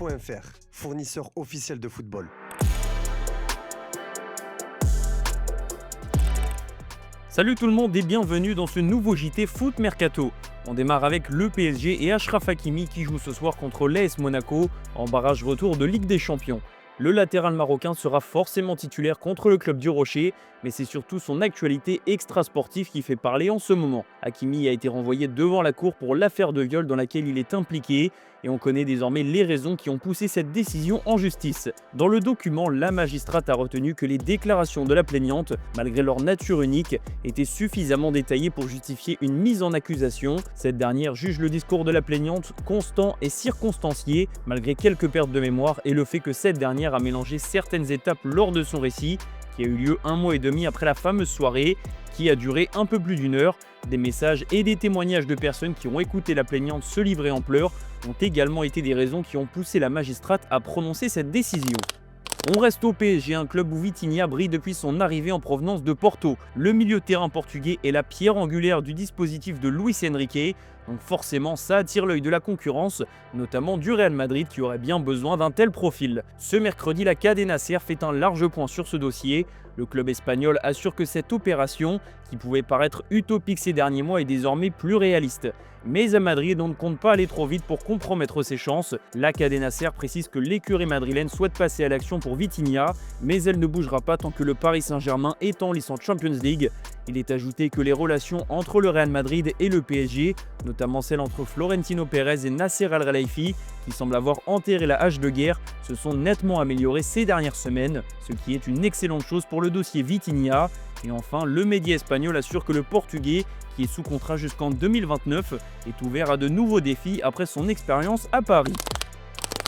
Foot.fr, fournisseur officiel de football. Salut tout le monde et bienvenue dans ce nouveau JT Foot Mercato. On démarre avec le PSG et Achraf Hakimi qui joue ce soir contre l'AS Monaco en barrage retour de Ligue des Champions. Le latéral marocain sera forcément titulaire contre le club du Rocher, mais c'est surtout son actualité extra-sportive qui fait parler en ce moment. Hakimi a été renvoyé devant la cour pour l'affaire de viol dans laquelle il est impliqué, et on connaît désormais les raisons qui ont poussé cette décision en justice. Dans le document, la magistrate a retenu que les déclarations de la plaignante, malgré leur nature unique, étaient suffisamment détaillées pour justifier une mise en accusation. Cette dernière juge le discours de la plaignante constant et circonstancié, malgré quelques pertes de mémoire et le fait que cette dernière a mélangé certaines étapes lors de son récit, qui a eu lieu 1 mois et demi après la fameuse soirée, qui a duré un peu plus d'1 heure. Des messages et des témoignages de personnes qui ont écouté la plaignante se livrer en pleurs ont également été des raisons qui ont poussé la magistrate à prononcer cette décision. On reste au PSG, un club où Vitinha brille depuis son arrivée en provenance de Porto. Le milieu de terrain portugais est la pierre angulaire du dispositif de Luis Enrique, donc forcément ça attire l'œil de la concurrence, notamment du Real Madrid qui aurait bien besoin d'un tel profil. Ce mercredi, la Cadena Ser fait un large point sur ce dossier. Le club espagnol assure que cette opération, qui pouvait paraître utopique ces derniers mois, est désormais plus réaliste. Mais à Madrid, on ne compte pas aller trop vite pour compromettre ses chances. La Cadena Ser précise que l'écurie madrilène souhaite passer à l'action pour Vitinha, mais elle ne bougera pas tant que le Paris Saint-Germain est en lice en Champions League. Il est ajouté que les relations entre le Real Madrid et le PSG, notamment celle entre Florentino Pérez et Nasser Al-Khelaifi, qui semblent avoir enterré la hache de guerre, se sont nettement améliorées ces dernières semaines, ce qui est une excellente chose pour le dossier Vitinha. Et enfin, le média espagnol assure que le Portugais, qui est sous contrat jusqu'en 2029, est ouvert à de nouveaux défis après son expérience à Paris.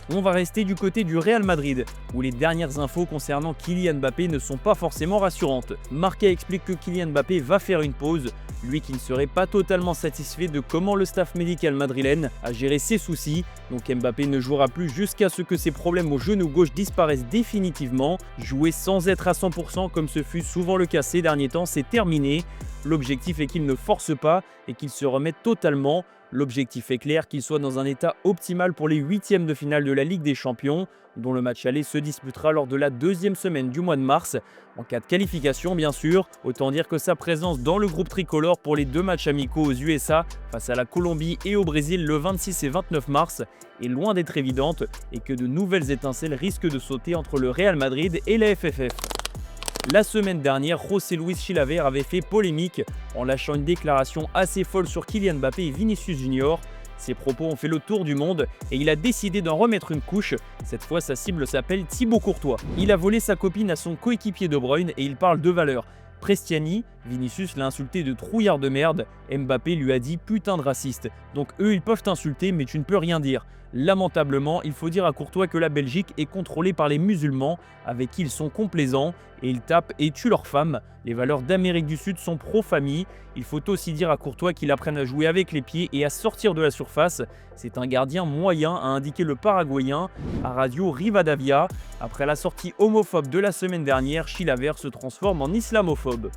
On va rester du côté du Real Madrid, où les dernières infos concernant Kylian Mbappé ne sont pas forcément rassurantes. Marca explique que Kylian Mbappé va faire une pause, lui qui ne serait pas totalement satisfait de comment le staff médical madrilène a géré ses soucis, donc Mbappé ne jouera plus jusqu'à ce que ses problèmes au genou gauche disparaissent définitivement. Jouer sans être à 100% comme ce fut souvent le cas ces derniers temps, c'est terminé. L'objectif est qu'il ne force pas et qu'il se remette totalement. L'objectif est clair, qu'il soit dans un état optimal pour les huitièmes de finale de la Ligue des Champions, dont le match aller se disputera lors de la deuxième semaine du mois de mars. En cas de qualification bien sûr, autant dire que sa présence dans le groupe tricolore pour les 2 matchs amicaux aux USA face à la Colombie et au Brésil le 26 et 29 mars est loin d'être évidente et que de nouvelles étincelles risquent de sauter entre le Real Madrid et la FFF. La semaine dernière, José Luis Chilaver avait fait polémique en lâchant une déclaration assez folle sur Kylian Mbappé et Vinicius Junior. Ses propos ont fait le tour du monde et il a décidé d'en remettre une couche. Cette fois, sa cible s'appelle Thibaut Courtois. Il a volé sa copine à son coéquipier De Bruyne et il parle de valeur. Prestiani, Vinicius l'a insulté de trouillard de merde, Mbappé lui a dit putain de raciste. Donc eux ils peuvent t'insulter mais tu ne peux rien dire. Lamentablement, il faut dire à Courtois que la Belgique est contrôlée par les musulmans avec qui ils sont complaisants et ils tapent et tuent leurs femmes. Les valeurs d'Amérique du Sud sont pro-famille. Il faut aussi dire à Courtois qu'il apprenne à jouer avec les pieds et à sortir de la surface. C'est un gardien moyen, a indiqué le Paraguayen à Radio Rivadavia. Après la sortie homophobe de la semaine dernière, Chilaver se transforme en islamophobe.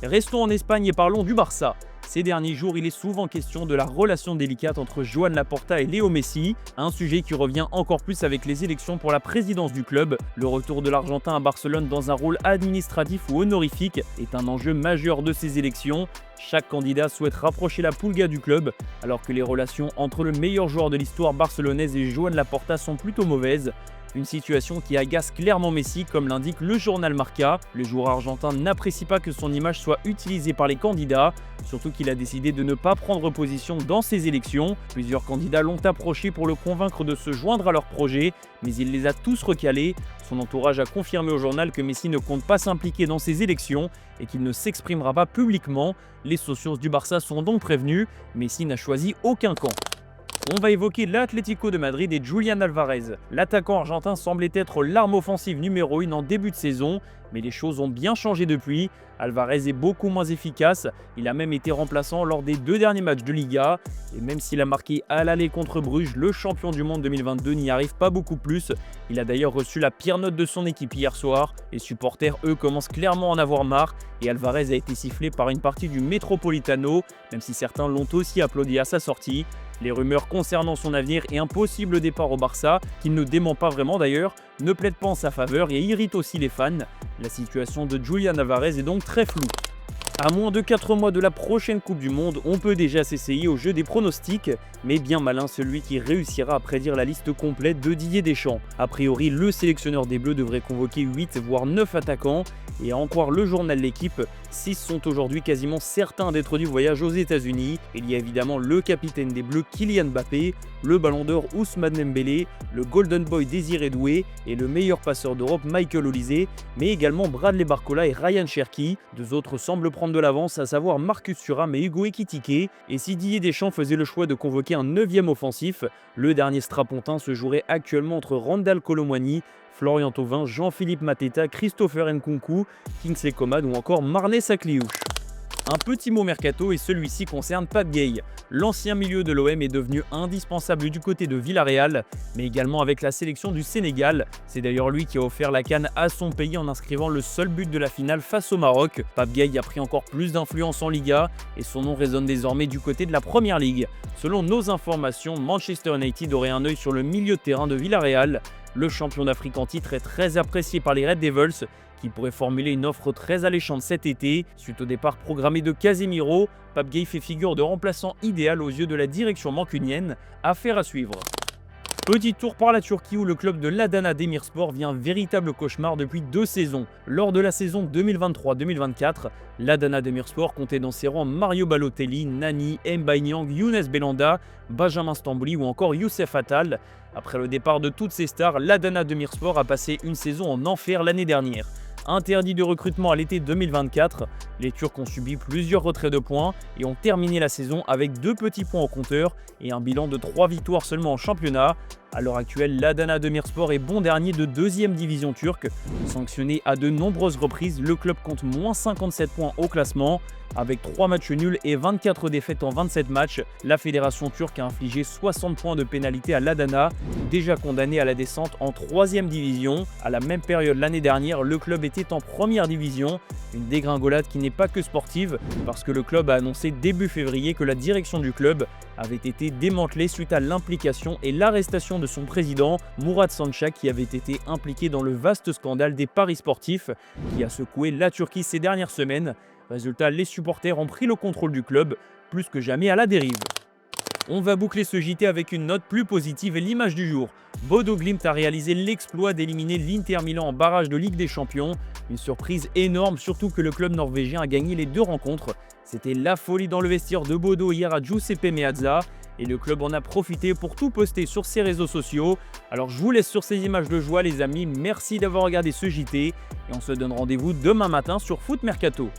Restons en Espagne et parlons du Barça. Ces derniers jours, il est souvent question de la relation délicate entre Joan Laporta et Léo Messi, un sujet qui revient encore plus avec les élections pour la présidence du club. Le retour de l'Argentin à Barcelone dans un rôle administratif ou honorifique est un enjeu majeur de ces élections. Chaque candidat souhaite rapprocher la Pulga du club, alors que les relations entre le meilleur joueur de l'histoire barcelonaise et Joan Laporta sont plutôt mauvaises. Une situation qui agace clairement Messi, comme l'indique le journal Marca. Le joueur argentin n'apprécie pas que son image soit utilisée par les candidats, surtout qu'il a décidé de ne pas prendre position dans ces élections. Plusieurs candidats l'ont approché pour le convaincre de se joindre à leur projet, mais il les a tous recalés. Son entourage a confirmé au journal que Messi ne compte pas s'impliquer dans ces élections et qu'il ne s'exprimera pas publiquement. Les socios du Barça sont donc prévenus, Messi n'a choisi aucun camp. On va évoquer l'Atlético de Madrid et Julián Álvarez. L'attaquant argentin semblait être l'arme offensive numéro 1 en début de saison, mais les choses ont bien changé depuis. Álvarez est beaucoup moins efficace, il a même été remplaçant lors des 2 derniers matchs de Liga, et même s'il a marqué à l'aller contre Bruges, le champion du monde 2022 n'y arrive pas beaucoup plus. Il a d'ailleurs reçu la pire note de son équipe hier soir. Les supporters, eux, commencent clairement à en avoir marre, et Álvarez a été sifflé par une partie du Metropolitano, même si certains l'ont aussi applaudi à sa sortie. Les rumeurs concernant son avenir et un possible départ au Barça, qu'il ne dément pas vraiment d'ailleurs, ne plaident pas en sa faveur et irritent aussi les fans. La situation de Julián Álvarez est donc très floue. À moins de 4 mois de la prochaine Coupe du Monde, on peut déjà s'essayer au jeu des pronostics, mais bien malin celui qui réussira à prédire la liste complète de Didier Deschamps. A priori, le sélectionneur des Bleus devrait convoquer 8 voire 9 attaquants, et à en croire le journal L'Équipe, 6 sont aujourd'hui quasiment certains d'être du voyage aux États-Unis. Il y a évidemment le capitaine des Bleus Kylian Mbappé, le ballon d'or Ousmane Dembélé, le Golden Boy Désiré Doué et le meilleur passeur d'Europe Michael Olise, mais également Bradley Barcola et Ryan Cherki. Deux autres semblent prendre de l'avance, à savoir Marcus Thuram et Hugo Ekitike. Et si Didier Deschamps faisait le choix de convoquer un 9e offensif, le dernier strapontin se jouerait actuellement entre Randal Kolo Muani, Florian Thauvin, Jean-Philippe Mateta, Christopher Nkunku, Kingsley Coman ou encore Marney Sakliouche. Un petit mot mercato et celui-ci concerne Pape Gueye. L'ancien milieu de l'OM est devenu indispensable du côté de Villarreal, mais également avec la sélection du Sénégal. C'est d'ailleurs lui qui a offert la CAN à son pays en inscrivant le seul but de la finale face au Maroc. Pape Gueye a pris encore plus d'influence en Liga et son nom résonne désormais du côté de la Première Ligue. Selon nos informations, Manchester United aurait un œil sur le milieu de terrain de Villarreal. Le champion d'Afrique en titre est très apprécié par les Red Devils, qui pourrait formuler une offre très alléchante cet été. Suite au départ programmé de Casemiro, Pape Gueye fait figure de remplaçant idéal aux yeux de la direction mancunienne. Affaire à suivre. Petit tour par la Turquie où le club de l'Adana Demirspor vit un véritable cauchemar depuis 2 saisons. Lors de la saison 2023-2024, l'Adana Demirspor comptait dans ses rangs Mario Balotelli, Nani, Mbaye Niang, Younes Belhanda, Benjamin Stambouli ou encore Youssef Attal. Après le départ de toutes ces stars, l'Adana Demirspor a passé une saison en enfer l'année dernière. Interdit de recrutement à l'été 2024, les Turcs ont subi plusieurs retraits de points et ont terminé la saison avec 2 petits points au compteur et un bilan de 3 victoires seulement en championnat. À l'heure actuelle, l'Adana Demirspor est bon dernier de 2e division turque. Sanctionné à de nombreuses reprises, le club compte moins 57 points au classement. Avec 3 matchs nuls et 24 défaites en 27 matchs, la fédération turque a infligé 60 points de pénalité à l'Adana, déjà condamné à la descente en 3e division. À la même période l'année dernière, le club était en première division, une dégringolade qui n'est pas que sportive, parce que le club a annoncé début février que la direction du club avait été démantelée suite à l'implication et l'arrestation de son président, Murat Sanca, qui avait été impliqué dans le vaste scandale des paris sportifs qui a secoué la Turquie ces dernières semaines. Résultat, les supporters ont pris le contrôle du club, plus que jamais à la dérive. On va boucler ce JT avec une note plus positive et l'image du jour. Bodo Glimt a réalisé l'exploit d'éliminer l'Inter Milan en barrage de Ligue des Champions. Une surprise énorme, surtout que le club norvégien a gagné les 2 rencontres. C'était la folie dans le vestiaire de Bodo hier à Giuseppe Meazza. Et le club en a profité pour tout poster sur ses réseaux sociaux. Alors je vous laisse sur ces images de joie les amis, merci d'avoir regardé ce JT. Et on se donne rendez-vous demain matin sur Foot Mercato.